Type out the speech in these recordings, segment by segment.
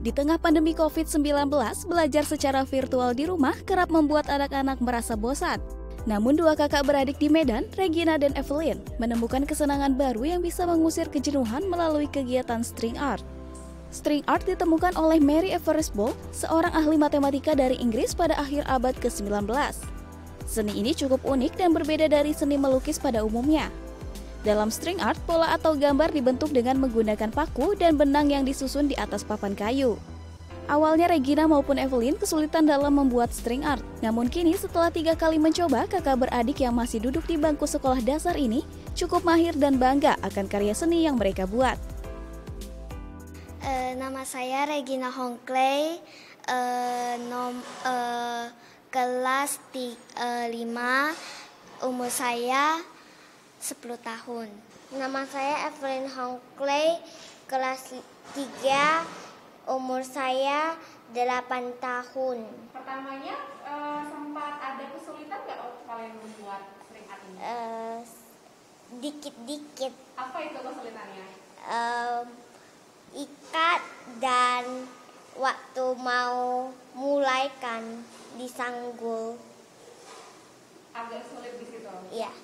Di tengah pandemi COVID-19, belajar secara virtual di rumah kerap membuat anak-anak merasa bosan. Namun dua kakak beradik di Medan, Regina dan Evelyn, menemukan kesenangan baru yang bisa mengusir kejenuhan melalui kegiatan string art. String art ditemukan oleh Mary Everest Ball, seorang ahli matematika dari Inggris pada akhir abad ke-19. Seni ini cukup unik dan berbeda dari seni melukis pada umumnya. Dalam string art, pola atau gambar dibentuk dengan menggunakan paku dan benang yang disusun di atas papan kayu. Awalnya Regina maupun Evelyn kesulitan dalam membuat string art. Namun kini setelah 3 kali mencoba, kakak beradik yang masih duduk di bangku sekolah dasar ini cukup mahir dan bangga akan karya seni yang mereka buat. Nama saya Regina Hongkley, kelas 5, umur saya 10 tahun. Nama saya Evelyn Hongkley, kelas 3, umur saya 8 tahun. Pertamanya sempat ada kesulitan nggak waktu kalian membuat string art ini? Dikit-dikit. Apa itu kesulitannya? Ikat dan waktu mau mulai kan disanggul. Agak sulit di situ? Iya.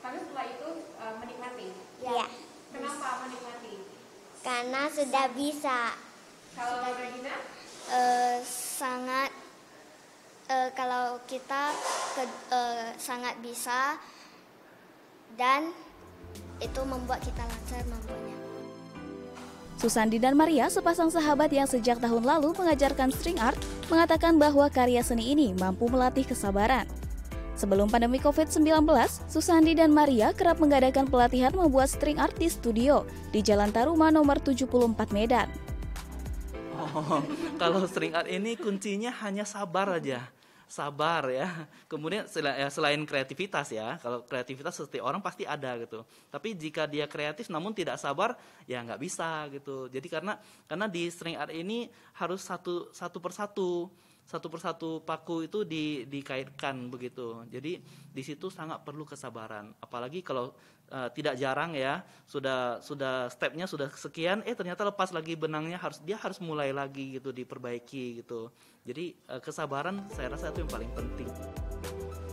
Tapi setelah itu menikmati? Iya. Kenapa menikmati? Karena sudah bisa. Kalau Regina? Kalau kita sangat bisa dan itu membuat kita lancar membuatnya. Susandi dan Maria, sepasang sahabat yang sejak tahun lalu mengajarkan string art, mengatakan bahwa karya seni ini mampu melatih kesabaran. Sebelum pandemi COVID-19, Susandi dan Maria kerap mengadakan pelatihan membuat string art di studio di Jalan Taruma nomor 74 Medan. Kalau string art ini kuncinya hanya sabar aja. Sabar ya. Kemudian selain kreativitas ya, kalau kreativitas setiap orang pasti ada gitu. Tapi jika dia kreatif namun tidak sabar, ya nggak bisa gitu. Jadi karena di string art ini harus satu persatu paku itu dikaitkan begitu. Jadi di situ sangat perlu kesabaran. Apalagi kalau tidak jarang ya, sudah stepnya sudah sekian, ternyata lepas lagi benangnya, dia harus mulai lagi gitu, diperbaiki gitu. Jadi kesabaran saya rasa itu yang paling penting.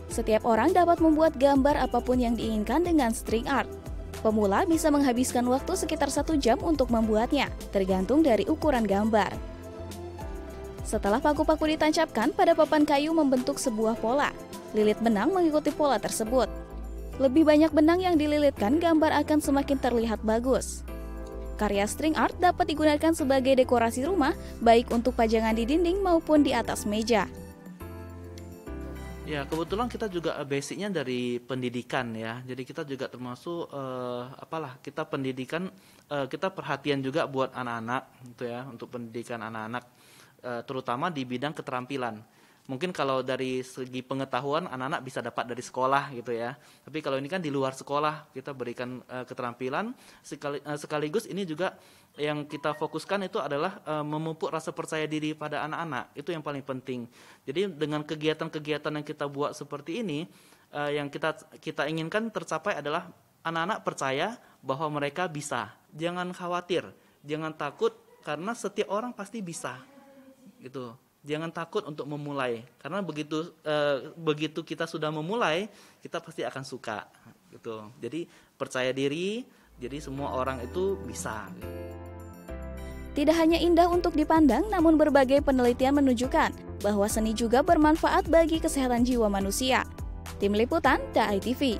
Setiap orang dapat membuat gambar apapun yang diinginkan dengan string art. Pemula bisa menghabiskan waktu sekitar 1 jam untuk membuatnya, tergantung dari ukuran gambar. Setelah paku-paku ditancapkan pada papan kayu membentuk sebuah pola, lilit benang mengikuti pola tersebut. Lebih banyak benang yang dililitkan, gambar akan semakin terlihat bagus. Karya string art dapat digunakan sebagai dekorasi rumah, baik untuk pajangan di dinding maupun di atas meja. Ya, kebetulan kita juga basicnya dari pendidikan ya. Jadi kita juga termasuk kita pendidikan, kita perhatian juga buat anak-anak gitu ya, untuk pendidikan anak-anak, terutama di bidang keterampilan. Mungkin kalau dari segi pengetahuan anak-anak bisa dapat dari sekolah gitu ya. Tapi kalau ini kan di luar sekolah, kita berikan keterampilan, sekaligus ini juga yang kita fokuskan itu adalah memupuk rasa percaya diri pada anak-anak. Itu yang paling penting. Jadi dengan kegiatan-kegiatan yang kita buat seperti ini, yang kita inginkan tercapai adalah anak-anak percaya bahwa mereka bisa. Jangan khawatir, jangan takut, karena setiap orang pasti bisa gitu. Jangan takut untuk memulai, karena begitu kita sudah memulai, kita pasti akan suka gitu. Jadi percaya diri, jadi semua orang itu bisa. Tidak hanya indah untuk dipandang, namun berbagai penelitian menunjukkan bahwa seni juga bermanfaat bagi kesehatan jiwa manusia. Tim Liputan, DAI TV.